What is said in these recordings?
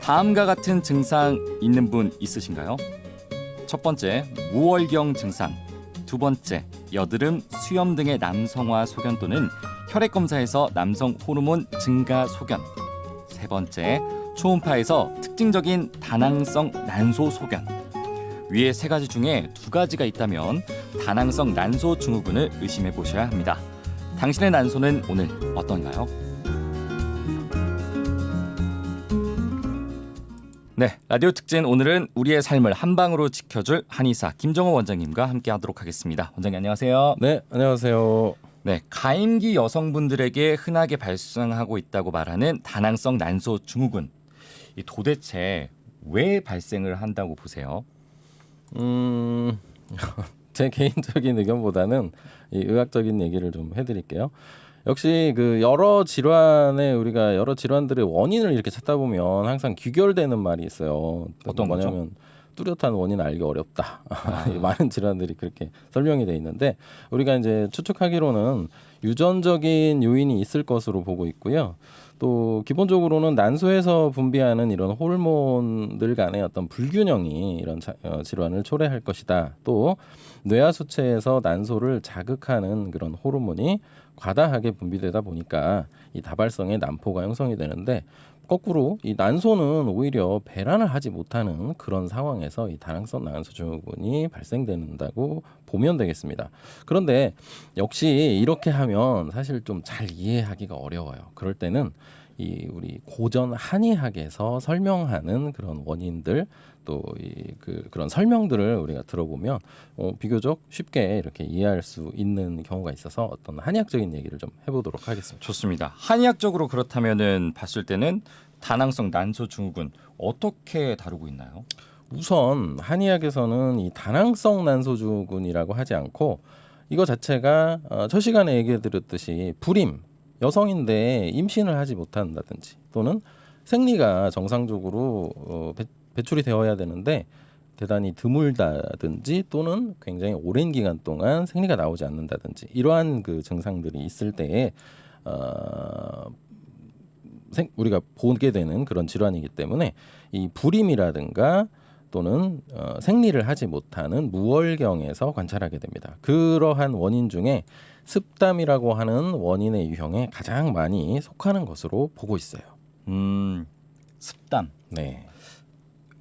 다음과 같은 증상 있는 분 있으신가요? 첫 번째, 무월경 증상. 두 번째, 여드름, 수염 등의 남성화 소견 또는 혈액 검사에서 남성 호르몬 증가 소견. 세 번째, 초음파에서 특징적인 다낭성 난소 소견. 위의 세 가지 중에 두 가지가 있다면 다낭성 난소 증후군을 의심해 보셔야 합니다. 당신의 난소는 오늘 어떤가요? 네, 라디오 특진 오늘은 우리의 삶을 한 방으로 지켜줄 한의사 김정호 원장님과 함께하도록 하겠습니다. 원장님 안녕하세요. 네, 안녕하세요. 네, 가임기 여성분들에게 흔하게 발생하고 있다고 말하는 다낭성 난소 증후군. 이 도대체 왜 발생을 한다고 보세요? 제 개인적인 의견보다는 이 의학적인 얘기를 좀 해드릴게요. 역시 그 여러 질환들의 원인을 이렇게 찾다 보면 항상 귀결되는 말이 있어요. 어떤 거죠? 뭐냐면 뚜렷한 원인을 알기 어렵다. 많은 질환들이 그렇게 설명이 돼 있는데 우리가 이제 추측하기로는 유전적인 요인이 있을 것으로 보고 있고요. 또 기본적으로는 난소에서 분비하는 이런 호르몬들 간의 어떤 불균형이 이런 질환을 초래할 것이다. 또 뇌하수체에서 난소를 자극하는 그런 호르몬이 과다하게 분비되다 보니까 이 다발성의 난포가 형성이 되는데 거꾸로 이 난소는 오히려 배란을 하지 못하는 그런 상황에서 이 다낭성 난소 증후군이 발생된다고 보면 되겠습니다. 그런데 역시 이렇게 하면 사실 좀 잘 이해하기가 어려워요. 그럴 때는 이 우리 고전 한의학에서 설명하는 그런 원인들 또 그런 설명들을 우리가 들어보면 비교적 쉽게 이렇게 이해할 수 있는 경우가 있어서 어떤 한의학적인 얘기를 좀 해보도록 하겠습니다. 좋습니다. 한의학적으로 그렇다면은 봤을 때는 다낭성 난소 증후군 어떻게 다루고 있나요? 우선 한의학에서는 이 다낭성 난소 증후군이라고 하지 않고 이거 자체가 첫 시간에 얘기해 드렸듯이 불임, 여성인데 임신을 하지 못한다든지 또는 생리가 정상적으로 배출이 되어야 되는데 대단히 드물다든지 또는 굉장히 오랜 기간 동안 생리가 나오지 않는다든지 이러한 그 증상들이 있을 때에 우리가 보게 되는 그런 질환이기 때문에 이 불임이라든가 또는 생리를 하지 못하는 무월경에서 관찰하게 됩니다. 그러한 원인 중에 습담이라고 하는 원인의 유형에 가장 많이 속하는 것으로 보고 있어요. 습담. 네,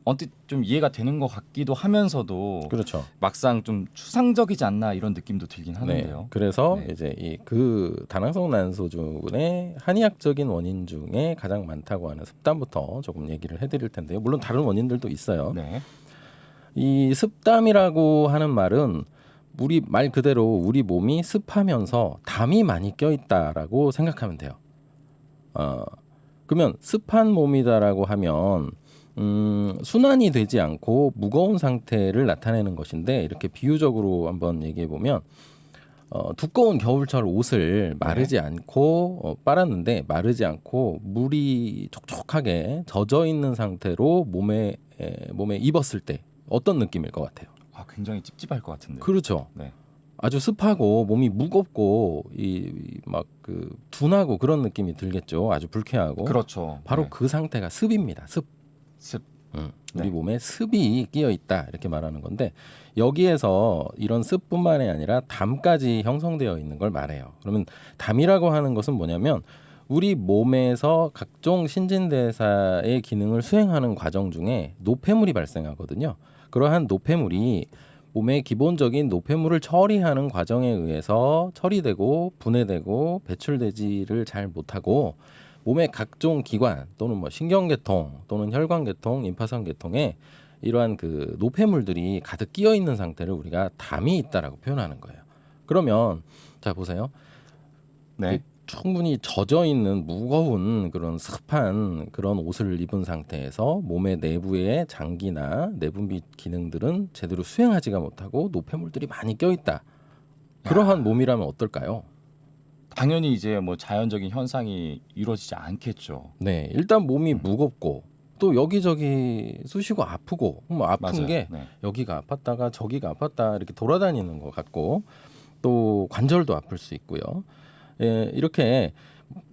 언뜻 좀 이해가 되는 것 같기도 하면서도 그렇죠. 막상 좀 추상적이지 않나 이런 느낌도 들긴 하는데요. 네, 그래서 네. 이제 그 다낭성 난소 증후군의 한의학적인 원인 중에 가장 많다고 하는 습담부터 조금 얘기를 해드릴 텐데요. 물론 다른 원인들도 있어요. 네. 이 습담이라고 하는 말은 우리 말 그대로 우리 몸이 습하면서 담이 많이 껴있다라고 생각하면 돼요. 그러면 습한 몸이다라고 하면 순환이 되지 않고 무거운 상태를 나타내는 것인데 이렇게 비유적으로 한번 얘기해 보면 두꺼운 겨울철 옷을 마르지 않고 빨았는데 마르지 않고 물이 촉촉하게 젖어 있는 상태로 몸에 입었을 때 어떤 느낌일 것 같아요? 아, 굉장히 찝찝할 것 같은데. 그렇죠. 네. 아주 습하고 몸이 무겁고 막 그 둔하고 그런 느낌이 들겠죠. 아주 불쾌하고. 그렇죠. 바로 네. 그 상태가 습입니다. 습. 우리 네. 몸에 습이 끼어 있다 이렇게 말하는 건데 여기에서 이런 습뿐만이 아니라 담까지 형성되어 있는 걸 말해요. 그러면 담이라고 하는 것은 뭐냐면 우리 몸에서 각종 신진대사의 기능을 수행하는 과정 중에 노폐물이 발생하거든요. 그러한 노폐물이 몸의 기본적인 노폐물을 처리하는 과정에 의해서 처리되고 분해되고 배출되지를 잘 못하고 몸의 각종 기관 또는 뭐 신경계통 또는 혈관계통, 임파선계통에 이러한 그 노폐물들이 가득 끼어 있는 상태를 우리가 담이 있다라고 표현하는 거예요. 그러면 자 보세요. 네. 충분히 젖어 있는 무거운 그런 습한 그런 옷을 입은 상태에서 몸의 내부의 장기나 내분비 기능들은 제대로 수행하지가 못하고 노폐물들이 많이 껴있다. 그러한 몸이라면 어떨까요? 당연히 이제 뭐 자연적인 현상이 이루어지지 않겠죠. 네, 일단 몸이 무겁고 또 여기저기 쑤시고 아프고 뭐 아픈 맞아요. 게 네. 여기가 아팠다가 저기가 아팠다 이렇게 돌아다니는 것 같고 또 관절도 아플 수 있고요. 이렇게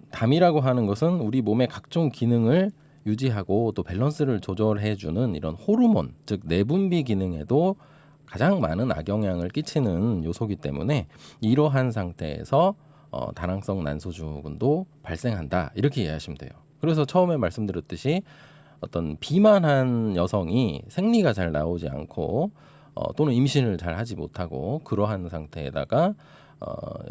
담이라고 하는 것은 우리 몸의 각종 기능을 유지하고 또 밸런스를 조절해주는 이런 호르몬, 즉 내분비 기능에도 가장 많은 악영향을 끼치는 요소이기 때문에 이러한 상태에서 다낭성 난소증후군도 발생한다 이렇게 이해하시면 돼요. 그래서 처음에 말씀드렸듯이 어떤 비만한 여성이 생리가 잘 나오지 않고 또는 임신을 잘 하지 못하고 그러한 상태에다가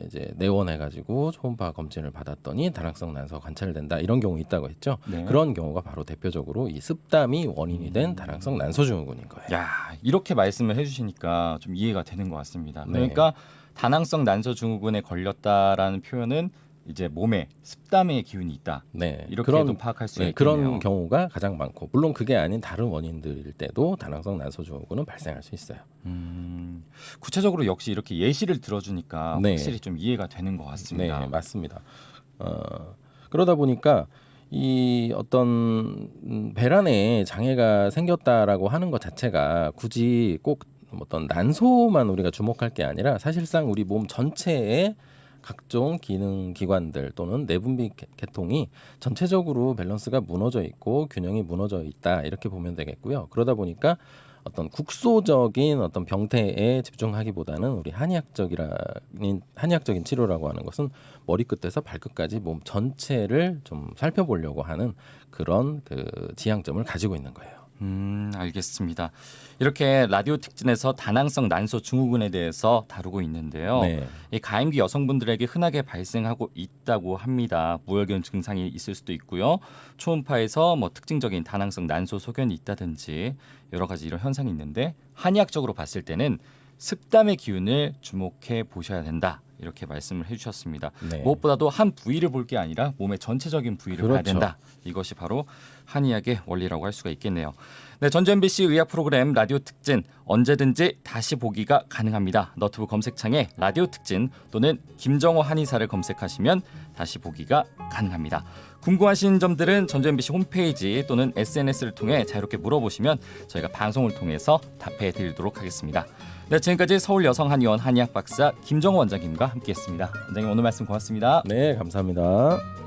이제 내원해가지고 초음파 검진을 받았더니 다낭성 난소가 관찰된다 이런 경우 있다고 했죠. 네. 그런 경우가 바로 대표적으로 이 습담이 원인이 된 다낭성 난소증후군인 거예요. 야, 이렇게 말씀을 해주시니까 좀 이해가 되는 것 같습니다. 네. 그러니까 다낭성 난소증후군에 걸렸다라는 표현은 이제 몸에 습담의 기운이 있다. 네, 이렇게도 파악할 수 있겠네요. 그런 경우가 가장 많고 물론 그게 아닌 다른 원인들일 때도 다낭성 난소증후군은 발생할 수 있어요. 구체적으로 역시 이렇게 예시를 들어주니까 네. 확실히 좀 이해가 되는 것 같습니다. 네, 맞습니다. 그러다 보니까 이 어떤 배란에 장애가 생겼다라고 하는 것 자체가 굳이 꼭 어떤 난소만 우리가 주목할 게 아니라 사실상 우리 몸 전체에 각종 기능 기관들 또는 내분비 계통이 전체적으로 밸런스가 무너져 있고 균형이 무너져 있다 이렇게 보면 되겠고요. 그러다 보니까 어떤 국소적인 어떤 병태에 집중하기보다는 우리 한의학적인 치료라고 하는 것은 머리끝에서 발끝까지 몸 전체를 좀 살펴보려고 하는 그런 그 지향점을 가지고 있는 거예요. 알겠습니다. 이렇게 라디오 특진에서 다낭성 난소 증후군에 대해서 다루고 있는데요. 네. 이 가임기 여성분들에게 흔하게 발생하고 있다고 합니다. 무혈견 증상이 있을 수도 있고요. 초음파에서 뭐 특징적인 다낭성 난소 소견이 있다든지 여러 가지 이런 현상이 있는데 한의학적으로 봤을 때는 습담의 기운을 주목해 보셔야 된다. 이렇게 말씀을 해주셨습니다. 네. 무엇보다도 한 부위를 볼 게 아니라 몸의 전체적인 부위를 봐야 그렇죠. 된다. 이것이 바로 한의학의 원리라고 할 수가 있겠네요. 네, 전주 MBC 의학 프로그램 라디오 특진 언제든지 다시 보기가 가능합니다. 너튜브 검색창에 라디오 특진 또는 김정호 한의사를 검색하시면 다시 보기가 가능합니다. 궁금하신 점들은 전주 MBC 홈페이지 또는 SNS를 통해 자유롭게 물어보시면 저희가 방송을 통해서 답해 드리도록 하겠습니다. 네, 지금까지 서울여성한의원 한의학 박사 김정호 원장님과 함께했습니다. 원장님 오늘 말씀 고맙습니다. 네, 감사합니다.